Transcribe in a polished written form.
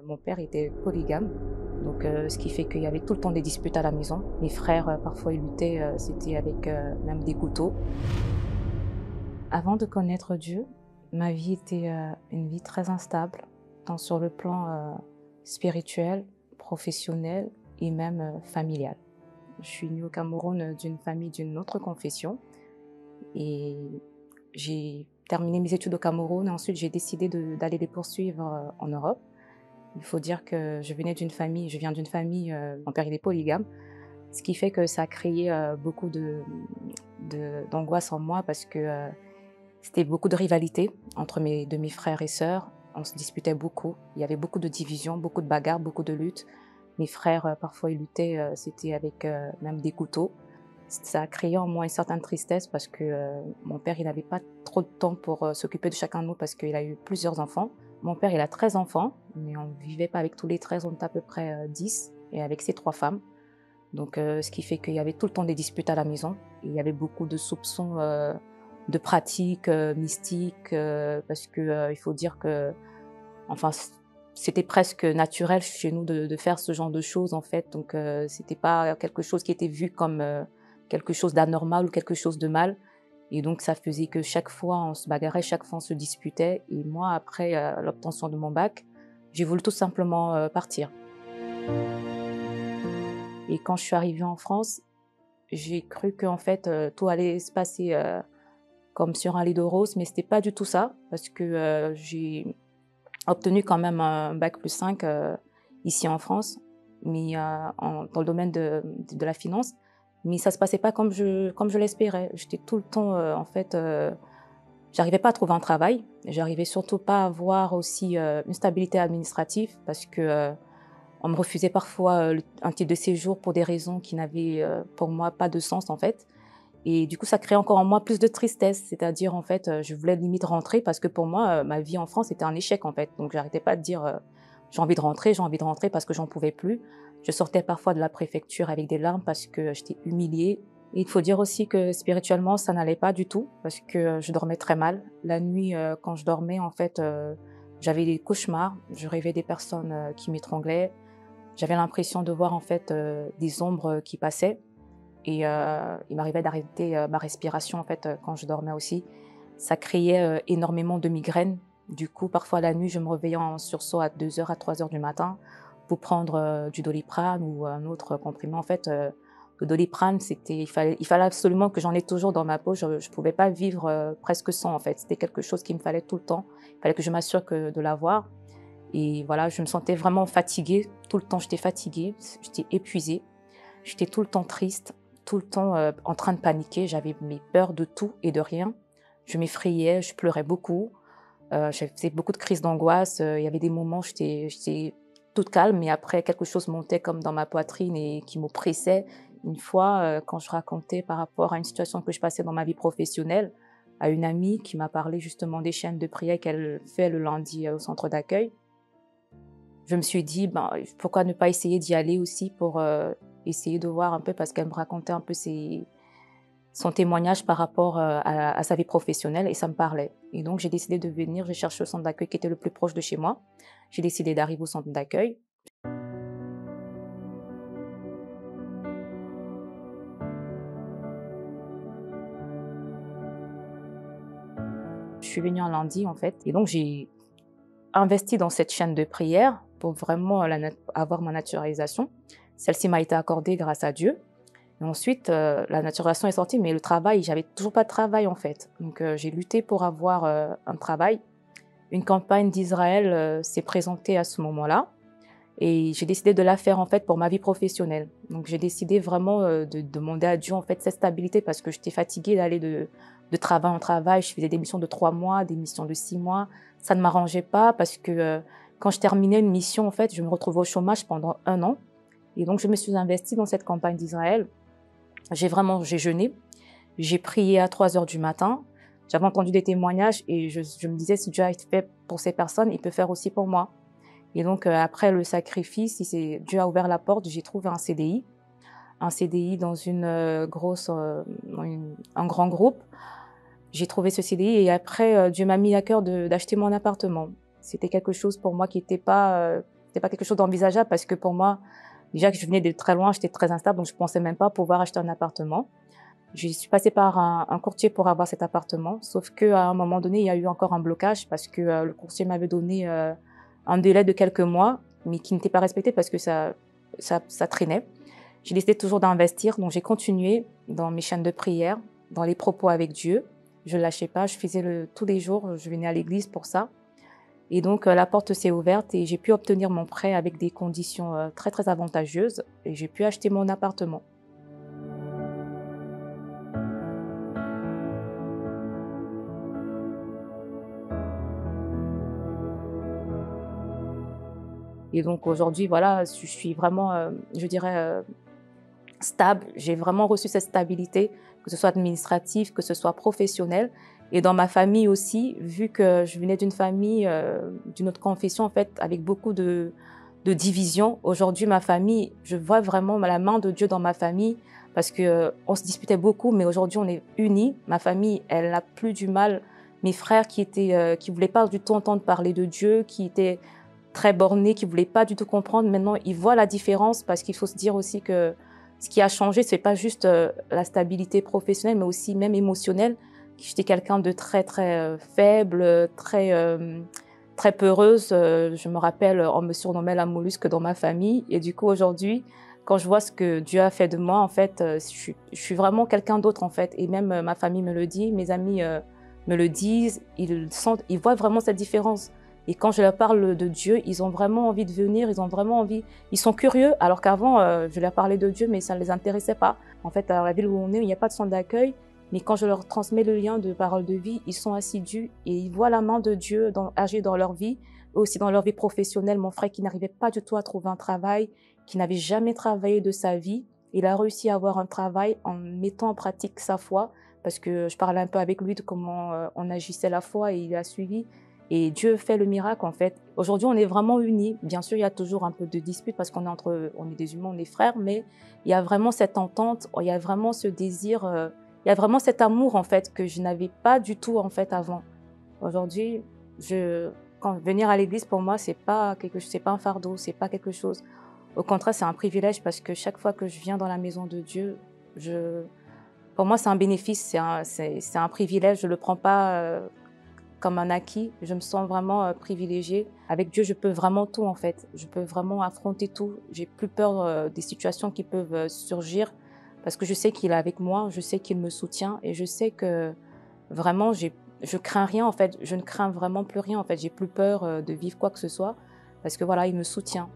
Mon père était polygame, donc ce qui fait qu'il y avait tout le temps des disputes à la maison. Mes frères, parfois, ils luttaient, c'était avec même des couteaux. Avant de connaître Dieu, ma vie était une vie très instable, tant sur le plan spirituel, professionnel et même familial. Je suis née au Cameroun d'une famille d'une autre confession et j'ai terminé mes études au Cameroun et ensuite j'ai décidé d'aller les poursuivre en Europe. Il faut dire que je viens d'une famille, mon père il est polygame, ce qui fait que ça a créé beaucoup d'angoisse en moi parce que c'était beaucoup de rivalité entre mes frères et sœurs. On se disputait beaucoup. Il y avait beaucoup de divisions, beaucoup de bagarres, beaucoup de luttes. Mes frères, parfois, ils luttaient, c'était avec même des couteaux. Ça a créé en moi une certaine tristesse parce que mon père, il n'avait pas trop de temps pour s'occuper de chacun de nous parce qu'il a eu plusieurs enfants. Mon père, il a 13 enfants, mais on ne vivait pas avec tous les 13, on était à peu près 10, et avec ses 3 femmes. Donc, ce qui fait qu'il y avait tout le temps des disputes à la maison. Et il y avait beaucoup de soupçons de pratiques mystiques, parce que il faut dire que, enfin, c'était presque naturel chez nous de faire ce genre de choses, en fait. Donc, c'était pas quelque chose qui était vu comme quelque chose d'anormal ou quelque chose de mal. Et donc, ça faisait que chaque fois, on se bagarrait, chaque fois, on se disputait. Et moi, après l'obtention de mon bac, j'ai voulu tout simplement partir. Et quand je suis arrivée en France, j'ai cru qu'en fait, tout allait se passer comme sur un lit de rose, mais c'était pas du tout ça, parce que j'ai obtenu quand même un bac+5 ici en France, mais dans le domaine de la finance. Mais ça se passait pas comme je l'espérais. J'étais tout le temps, en fait, j'arrivais pas à trouver un travail. J'arrivais surtout pas à avoir aussi une stabilité administrative parce que on me refusait parfois un titre de séjour pour des raisons qui n'avaient pour moi pas de sens en fait. Et du coup, ça créait encore en moi plus de tristesse. C'est-à-dire, en fait, je voulais limite rentrer parce que pour moi, ma vie en France était un échec, en fait. Donc, j'arrêtais pas de dire, j'ai envie de rentrer parce que j'en pouvais plus. Je sortais parfois de la préfecture avec des larmes parce que j'étais humiliée. Et il faut dire aussi que spirituellement, ça n'allait pas du tout parce que je dormais très mal. La nuit, quand je dormais, en fait, j'avais des cauchemars. Je rêvais des personnes qui m'étranglaient. J'avais l'impression de voir, en fait, des ombres qui passaient. Et il m'arrivait d'arrêter ma respiration en fait quand je dormais aussi. Ça créait énormément de migraines. Du coup, parfois la nuit, je me réveillais en sursaut à 2 heures, à 3 heures du matin pour prendre du Doliprane ou un autre comprimé. En fait, le Doliprane, il fallait absolument que j'en ai toujours dans ma poche. Je ne pouvais pas vivre presque sans en fait. C'était quelque chose qu'il me fallait tout le temps. Il fallait que je m'assure de l'avoir. Et voilà, je me sentais vraiment fatiguée. Tout le temps, j'étais fatiguée, j'étais épuisée. J'étais tout le temps triste, tout le temps en train de paniquer. J'avais mes peurs de tout et de rien. Je m'effrayais, je pleurais beaucoup. Je faisais beaucoup de crises d'angoisse. Il y avait des moments où j'étais toute calme, mais après, quelque chose montait comme dans ma poitrine et qui m'oppressait. Une fois, quand je racontais par rapport à une situation que je passais dans ma vie professionnelle, à une amie qui m'a parlé justement des chaînes de prière qu'elle fait le lundi au centre d'accueil, je me suis dit, ben, pourquoi ne pas essayer d'y aller aussi pour essayer de voir un peu, parce qu'elle me racontait un peu son témoignage par rapport à sa vie professionnelle et ça me parlait. Et donc, j'ai décidé de venir, j'ai cherché le centre d'accueil qui était le plus proche de chez moi. J'ai décidé d'arriver au centre d'accueil. Je suis venue un lundi, en fait, et donc j'ai investi dans cette chaîne de prière pour vraiment avoir ma naturalisation. Celle-ci m'a été accordée grâce à Dieu. Et ensuite, la naturalisation est sortie, mais le travail, j'avais toujours pas de travail en fait. Donc, j'ai lutté pour avoir un travail. Une campagne d'Israël s'est présentée à ce moment-là et j'ai décidé de la faire en fait pour ma vie professionnelle. Donc, j'ai décidé vraiment de demander à Dieu en fait cette stabilité parce que j'étais fatiguée d'aller de travail en travail. Je faisais des missions de 3 mois, des missions de 6 mois. Ça ne m'arrangeait pas parce que quand je terminais une mission, en fait, je me retrouvais au chômage pendant 1 an. Et donc, je me suis investie dans cette campagne d'Israël. J'ai jeûné, j'ai prié à 3 heures du matin. J'avais entendu des témoignages et je me disais, si Dieu a fait pour ces personnes, il peut faire aussi pour moi. Et donc, après le sacrifice, Dieu a ouvert la porte, j'ai trouvé un CDI dans un grand groupe. J'ai trouvé ce CDI et après, Dieu m'a mis à cœur d'acheter mon appartement. C'était quelque chose pour moi qui n'était pas c'était pas quelque chose d'envisageable parce que pour moi, déjà que je venais de très loin, j'étais très instable, donc je pensais même pas pouvoir acheter un appartement. Je suis passée par un courtier pour avoir cet appartement, sauf qu'à un moment donné, il y a eu encore un blocage parce que le courtier m'avait donné un délai de quelques mois, mais qui n'était pas respecté parce que ça traînait. J'ai décidé toujours d'investir, donc j'ai continué dans mes chaînes de prière, dans les propos avec Dieu. Je ne lâchais pas, je faisais tous les jours, je venais à l'église pour ça. Et donc la porte s'est ouverte et j'ai pu obtenir mon prêt avec des conditions très très avantageuses et j'ai pu acheter mon appartement. Et donc aujourd'hui, voilà, je suis vraiment, je dirais, stable. J'ai vraiment reçu cette stabilité, que ce soit administrative, que ce soit professionnelle. Et dans ma famille aussi, vu que je venais d'une famille, d'une autre confession, en fait, avec beaucoup de divisions. Aujourd'hui, ma famille, je vois vraiment la main de Dieu dans ma famille parce que on se disputait beaucoup, mais aujourd'hui, on est unis. Ma famille, elle n'a plus du mal. Mes frères qui voulaient pas du tout entendre parler de Dieu, qui étaient très bornés, qui voulaient pas du tout comprendre. Maintenant, ils voient la différence parce qu'il faut se dire aussi que ce qui a changé, c'est pas juste la stabilité professionnelle, mais aussi même émotionnelle. J'étais quelqu'un de très, très faible, très peureuse. Je me rappelle, on me surnommait la mollusque dans ma famille. Et du coup, aujourd'hui, quand je vois ce que Dieu a fait de moi, en fait, je suis vraiment quelqu'un d'autre, en fait. Et même ma famille me le dit, mes amis me le disent. Ils voient vraiment cette différence. Et quand je leur parle de Dieu, ils ont vraiment envie de venir, ils ont vraiment envie, ils sont curieux, alors qu'avant, je leur parlais de Dieu, mais ça ne les intéressait pas. En fait, à la ville où on est, il n'y a pas de centre d'accueil, mais quand je leur transmets le lien de parole de vie, ils sont assidus et ils voient la main de Dieu agir dans leur vie, aussi dans leur vie professionnelle. Mon frère qui n'arrivait pas du tout à trouver un travail, qui n'avait jamais travaillé de sa vie, il a réussi à avoir un travail en mettant en pratique sa foi, parce que je parlais un peu avec lui de comment on agissait la foi et il a suivi. Et Dieu fait le miracle, en fait. Aujourd'hui, on est vraiment unis. Bien sûr, il y a toujours un peu de dispute parce on est des humains, on est frères, mais il y a vraiment cette entente, il y a vraiment ce désir, il y a vraiment cet amour, en fait, que je n'avais pas du tout, en fait, avant. Aujourd'hui, venir à l'église, pour moi, c'est pas un fardeau, c'est pas quelque chose. Au contraire, c'est un privilège parce que chaque fois que je viens dans la maison de Dieu, pour moi, c'est un bénéfice, c'est un privilège. Je le prends pas, comme un acquis. Je me sens vraiment privilégiée. Avec Dieu, je peux vraiment tout, en fait. Je peux vraiment affronter tout. J'ai plus peur des situations qui peuvent surgir parce que je sais qu'il est avec moi, je sais qu'il me soutient et je sais que vraiment, je crains rien, en fait. Je ne crains vraiment plus rien, en fait. J'ai plus peur de vivre quoi que ce soit parce que voilà, il me soutient.